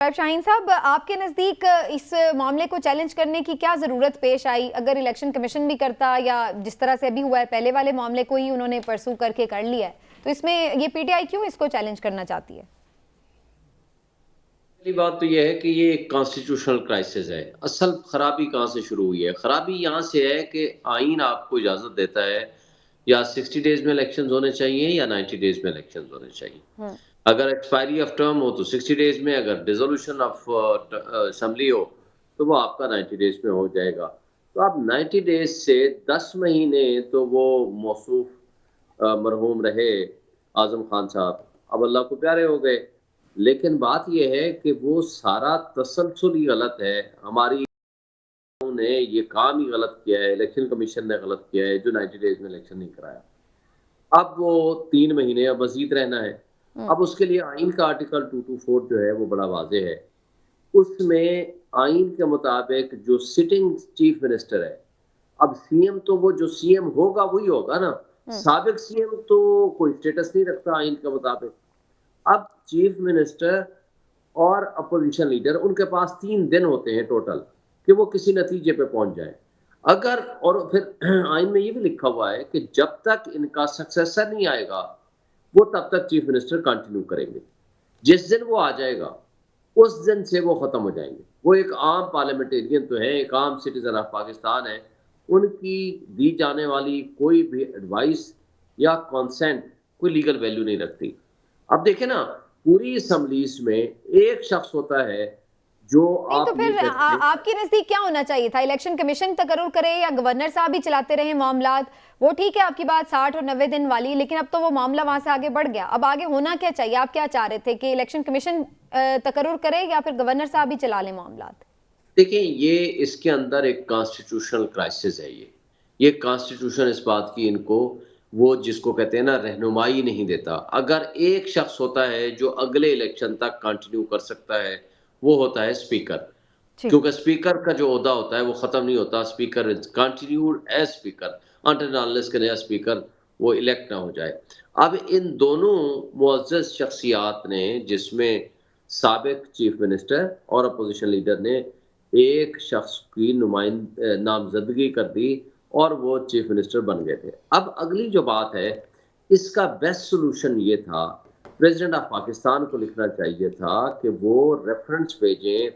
शाहीन साहब, आपके नज़दीक इस मामले को चैलेंज करने की क्या ज़रूरत पेश आई? अगर इलेक्शन कमीशन भी करता या जिस तरह से अभी हुआ है, पहले वाले मामले को ही उन्होंने परसू करके कर लिया है, तो इसमें ये पीटीआई क्यों इसको चैलेंज करना चाहती है? पहली बात तो यह है कि ये एक कॉन्स्टिट्यूशनल क्राइसिस है। असल खराबी कहाँ से शुरू हुई है? खराबी यहाँ से है कि आईन आपको इजाज़त देता है या 60 डेज़ में इलेक्शंस होने चाहिए या 90 डेज़ में इलेक्शंस होने चाहिए। हम्म। अगर एक्सपायरी ऑफ टर्म हो तो 60 डेज़ में, अगर डिसोल्यूशन ऑफ असेंबली हो तो वो आपका 90 डेज़ में हो जाएगा। तो अब 90 डेज़ से 10 महीने तो वो मौसूफ मरहूम रहे आज़म खान साहब, अब अल्लाह को प्यारे हो गए। लेकिन बात ये है कि वो सारा तसलसल ही गलत है। हमारी ने ये काम ही गलत किया है, इलेक्शन कमीशन ने गलत किया है जो 90 डेज़ में इलेक्शन नहीं कराया। अब वो 3 महीने अब मज़ीद रहना है। हम्म। अब उसके लिए आइन का आर्टिकल 224 जो है वो बड़ा वाज़ेह है। उसमें आइन के मुताबिक जो सिटिंग चीफ मिनिस्टर है, अब सीएम तो वो जो सीएम होगा वही होगा ना। हम्म। साबिक सीएम तो कोई स्टेटस नहीं रखता आइन के मुताबिक। अब चीफ मिनिस्टर और अपोजिशन लीडर उनके पास 3 दिन होते हैं टोटल कि वो किसी नतीजे पे पहुंच जाए। अगर और फिर आइन में ये भी लिखा हुआ है कि जब तक इनका सक्सेसर नहीं आएगा, वो तब तक चीफ मिनिस्टर कंटिन्यू करेंगे। जिस दिन वो आ जाएगा, उस दिन से वो खत्म हो जाएंगे। वो एक आम पार्लियामेंटेरियन तो है, एक आम सिटीजन ऑफ पाकिस्तान है। उनकी दी जाने वाली कोई भी एडवाइस या कंसेंट कोई लीगल वैल्यू नहीं रखती। अब देखें ना, पूरी असम्बलीज में एक शख्स होता है जो नहीं तो आप ये फिर कहते हैं। आपके नजदीक क्या होना चाहिए था? इलेक्शन कमीशन तकर्रुर करे या गवर्नर साहब ही चलाते रहे मामलात? वो ठीक है आपकी बात 60 और 90 दिन वाली, लेकिन अब तो वो मामला वहां से आगे बढ़ गया। अब आगे होना क्या चाहिए? आप क्या चाह रहे थे कि इलेक्शन कमीशन तकर्रुर करे या फिर गवर्नर साहब ही चला ले मामलात? देखिए, ये इसके अंदर एक कॉन्स्टिट्यूशनल क्राइसिस है। ये कॉन्स्टिट्यूशन इस बात की इनको वो जिसको कहते हैं ना रहनुमाई नहीं देता। अगर एक शख्स होता है जो अगले इलेक्शन तक कंटिन्यू कर सकता है, वो होता है स्पीकर। जी। क्योंकि स्पीकर का जो ओहदा होता है वो ख़त्म नहीं होता। Speaker is continued as speaker until unless के नया स्पीकर वो इलेक्ट ना हो जाए। अब इन दोनों मुअज़्ज़ज़ शख्सियात ने, जिसमें साबिक चीफ मिनिस्टर और अपोज़िशन लीडर ने एक शख्स की नामज़दगी कर दी और वो चीफ मिनिस्टर बन गए थे। अब अगली जो बात है, इसका बेस्ट सॉल्यूशन ये था, प्रेज़िडेंट ऑफ पाकिस्तान को लिखना चाहिए था कि वो रेफ़रेंस भेजें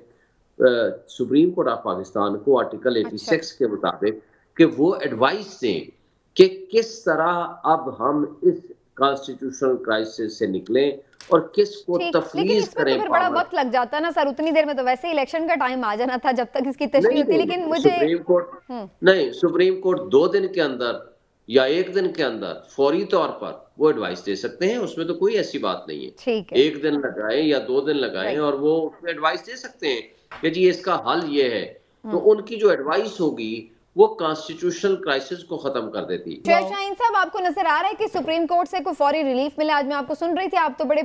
सुप्रीम कोर्ट ऑफ पाकिस्तान को आर्टिकल अच्छा। 86 के मुताबिक कि वो एडवाइस दें कि किस तरह अब हम इस कॉन्स्टिट्यूशनल क्राइसिस से निकलें और किसको ठीक, लेकिन तफवीज़ इसमें तो करें फिर बड़ा पावर। वक्त लग जाता ना सर। उतनी देर में तो वैसे इलेक्शन का टाइम आ जाना था जब तक इसकी तशरीह नहीं, होती, नहीं, लेकिन नहीं, मुझे हम्म। सुप्रीम कोर्ट 2 दिन के अंदर या 1 दिन के अंदर फौरी तौर पर वो एडवाइस दे सकते हैं, उसमें तो कोई ऐसी बात नहीं है। ठीक है। 1 दिन लगाएँ या 2 दिन लगाएँ राइट। और वो उसमें एडवाइस दे सकते हैं कि जी इसका हल ये है। तो हम्म। उनकी जो एडवाइस होगी, वो कॉन्स्टिट्यूशनल क्राइसिस को खत्म कर देती। शेर शाहीन साहब, आपको नजर आ रहा है कि सुप्रीम कोर्ट से कोई फौरी रिलीफ मिला? आज मैं आपको सुन रही थी, आप तो बड़े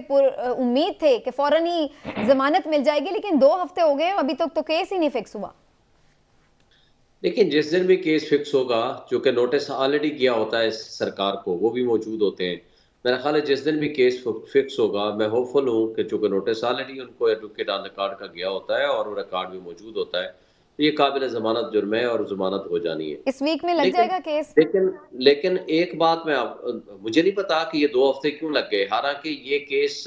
उम्मीद थे कि फौरन ही जमानत मिल जाएगी, लेकिन 2 हफ्ते हो गए अभी तक तो केस ही नहीं फिक्स हुआ। लेकिन जिस दिन भी केस फिक्स होगा, चूँकि नोटिस ऑलरेडी गया होता है सरकार को, वो भी मौजूद होते हैं। मेरा ख़्याल है जिस दिन भी केस फिक्स होगा, मैं होपफुल हूँ कि चूँकि नोटिस ऑलरेडी उनको एडवोकेट ऑन रिकॉर्ड का गया होता है और वो रिकॉर्ड भी मौजूद होता है, तो ये काबिल ज़मानत जुर्म है और ज़मानत हो जानी है। इस वीक में लग लेकिन जाएगा केस? लेकिन लेकिन एक बात मुझे नहीं पता कि ये 2 हफ़्ते क्यों लग गए। हालाँकि ये केस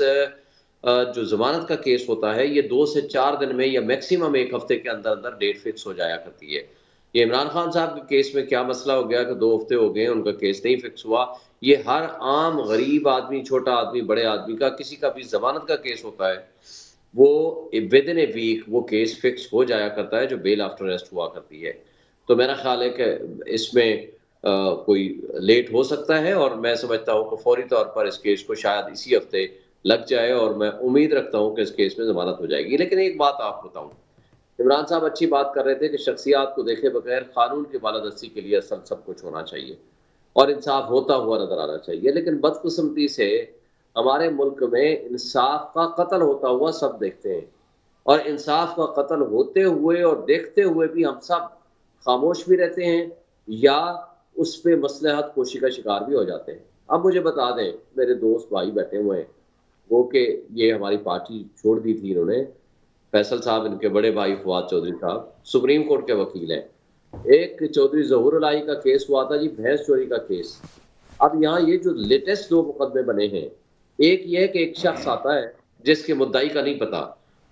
जो ज़मानत का केस होता है, ये 2 से 4 दिन में या मैक्सिमम 1 हफ़्ते के अंदर-अंदर डेट फिक्स हो जाया करती है। ये इमरान खान साहब के केस में क्या मसला हो गया कि 2 हफ्ते हो गए, उनका केस नहीं फिक्स हुआ। ये हर आम गरीब आदमी, छोटा आदमी, बड़े आदमी का, किसी का भी ज़मानत का केस होता है, वो विदिन ए वीक वो केस फिक्स हो जाया करता है, जो बेल आफ्टर अरेस्ट हुआ करती है। तो मेरा ख़्याल है कि इसमें कोई लेट हो सकता है और मैं समझता हूँ कि फ़ौरी तौर पर इस केस को शायद इसी हफ्ते लग जाए और मैं उम्मीद रखता हूँ कि इस केस में ज़मानत हो जाएगी। लेकिन एक बात आपको बताऊँ, इमरान साहब अच्छी बात कर रहे थे कि शख्सियात को देखे बगैर कानून की बालादस्ती के लिए असल सब कुछ होना चाहिए और इंसाफ होता हुआ नजर आना चाहिए। लेकिन बदकिस्मती से हमारे मुल्क में इंसाफ का कत्ल होता हुआ सब देखते हैं और इंसाफ का कत्ल होते हुए और देखते हुए भी हम सब खामोश भी रहते हैं या उस पे मसलहत कोशी का शिकार भी हो जाते हैं। अब मुझे बता दें, मेरे दोस्त भाई बैठे हुए हैं वो कि ये हमारी पार्टी छोड़ दी थी इन्होंने, फैसल साहब इनके बड़े भाई फवाद चौधरी साहब सुप्रीम कोर्ट के वकील हैं। एक चौधरी ज़हूर इलाही का केस हुआ था जी, भैंस चोरी का केस। अब यहाँ ये जो लेटेस्ट 2 मुकदमे बने हैं, एक ये है कि एक शख्स आता है जिसके मुद्दाई का नहीं पता।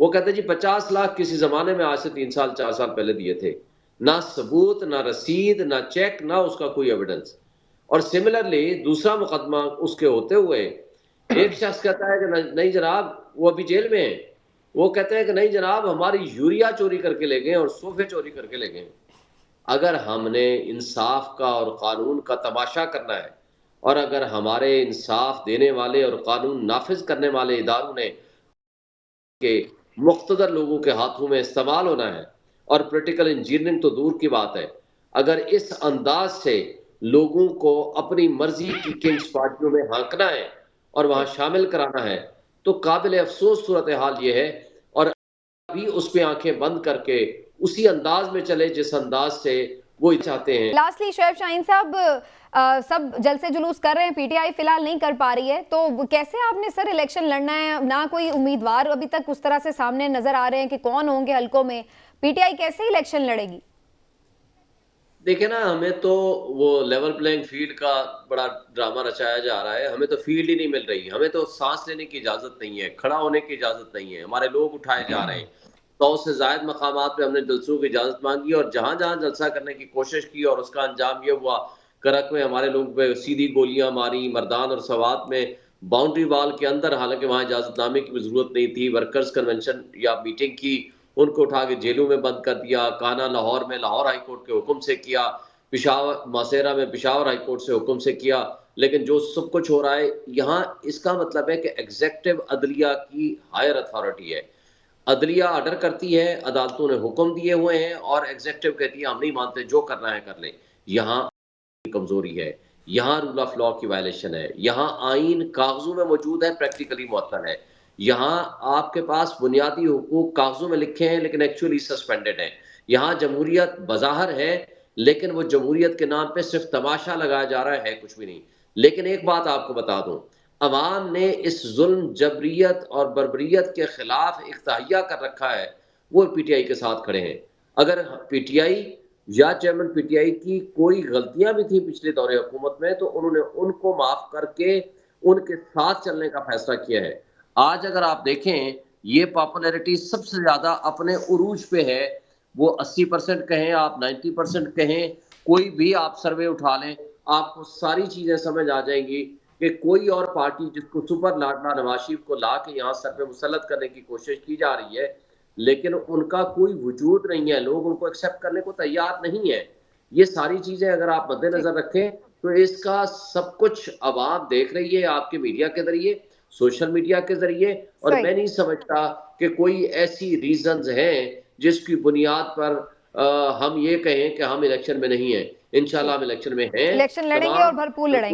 वो कहता है जी 50 लाख किसी ज़माने में आज से 3 साल 4 साल पहले दिए थे। ना सबूत, ना रसीद, ना चेक, ना उसका कोई एविडेंस। और सिमिलरली दूसरा मुकदमा उसके होते हुए एक शख्स कहता है कि नहीं जनाब वो अभी जेल में है। वो कहते हैं कि नहीं जनाब हमारी यूरिया चोरी करके ले गए और सोफे चोरी करके ले गए। अगर हमने इंसाफ का और कानून का तमाशा करना है और अगर हमारे इंसाफ देने वाले और कानून नाफिज करने वाले इदारों ने के मुख्तदर लोगों के हाथों में इस्तेमाल होना है और पॉलिटिकल इंजीनियरिंग तो दूर की बात है, अगर इस अंदाज से लोगों को अपनी मर्जी की किंग्स पार्टियों में हाँकना है और वहां शामिल कराना है तो काबिल अफसोस सूरत हाल ये है। और अभी उस पे आंखें बंद करके उसी अंदाज में चले जिस अंदाज से वो चाहते हैं। लास्टली शोएब शाहीन साहब, सब जलसे जुलूस कर रहे हैं, पीटीआई फिलहाल नहीं कर पा रही है, तो कैसे आपने सर इलेक्शन लड़ना है? ना कोई उम्मीदवार अभी तक उस तरह से सामने नजर आ रहे हैं कि कौन होंगे हलकों में, पीटीआई कैसे इलेक्शन लड़ेगी? देखिए ना, हमें तो वो लेवल प्लेइंग फील्ड का बड़ा ड्रामा रचाया जा रहा है। हमें तो फील्ड ही नहीं मिल रही, हमें तो सांस लेने की इजाजत नहीं है, खड़ा होने की इजाजत नहीं है। हमारे लोग उठाए जा रहे हैं, 100 से ज्यादा मकामात पे हमने जलसों की इजाजत मांगी और जहां जहां जलसा करने की कोशिश की और उसका अंजाम ये हुआ, करक में हमारे लोग पे सीधी गोलियां मारी, मर्दान और सवात में बाउंड्री वाल के अंदर, हालांकि वहां इजाजतनामे की भी जरूरत नहीं थी। वर्कर्स कन्वेंशन या मीटिंग की, उनको उठा के जेलों में बंद कर दिया। काना लाहौर में लाहौर हाई कोर्ट के हुक्म से किया, पिशावर मासेरा में पिशावर हाई कोर्ट से हुक्म से किया। लेकिन जो सब कुछ हो रहा है यहाँ, इसका मतलब है कि एग्जीक्यूटिव अदलिया की हायर अथॉरिटी है। अदलिया ऑर्डर करती है, अदालतों ने हुक्म दिए हुए हैं और एग्जीक्यूटिव कहती है हम नहीं मानते, जो करना है कर ले। यहाँ कमजोरी है, यहाँ रूल ऑफ लॉ की वायलेशन है, यहाँ आइन कागजों में मौजूद है, प्रैक्टिकली मुअत्तल है। यहाँ आपके पास बुनियादी हुकूक कागजों में लिखे हैं लेकिन एक्चुअली सस्पेंडेड है। यहाँ जमहूरियत बज़ाहिर है लेकिन वो जमहूरियत के नाम पे सिर्फ तमाशा लगाया जा रहा है, कुछ भी नहीं। लेकिन एक बात आपको बता दूं, अवाम ने इस जुल्म, जबरियत और बर्बरियत के खिलाफ एक तहैया कर रखा है, वो पीटीआई के साथ खड़े हैं। अगर पीटीआई या चेयरमैन पीटीआई की कोई गलतियां भी थी पिछले दौरे हुकूमत में तो उन्होंने उनको माफ करके उनके साथ चलने का फैसला किया है। आज अगर आप देखें, ये पॉपुलैरिटी सबसे ज्यादा अपने उरूज पे है। वो 80% कहें आप, 90% कहें, कोई भी आप सर्वे उठा लें, आपको सारी चीजें समझ आ जाएंगी कि कोई और पार्टी जिसको सुपर लाडला नवाज शरीफ को ला के यहाँ सर पे मुसल्लत करने की कोशिश की जा रही है, लेकिन उनका कोई वजूद नहीं है, लोग उनको एक्सेप्ट करने को तैयार नहीं है। ये सारी चीजें अगर आप मद्देनजर रखें तो इसका सब कुछ अवाम देख रही है आपके मीडिया के जरिए, सोशल मीडिया के जरिए। और मैं नहीं समझता कि कोई ऐसी रीजंस हैं जिसकी बुनियाद पर हम ये कहें कि हम इलेक्शन में नहीं हैं। इंशाल्लाह हम इलेक्शन में हैं, इलेक्शन लड़ेंगे और भरपूर लड़ेंगे।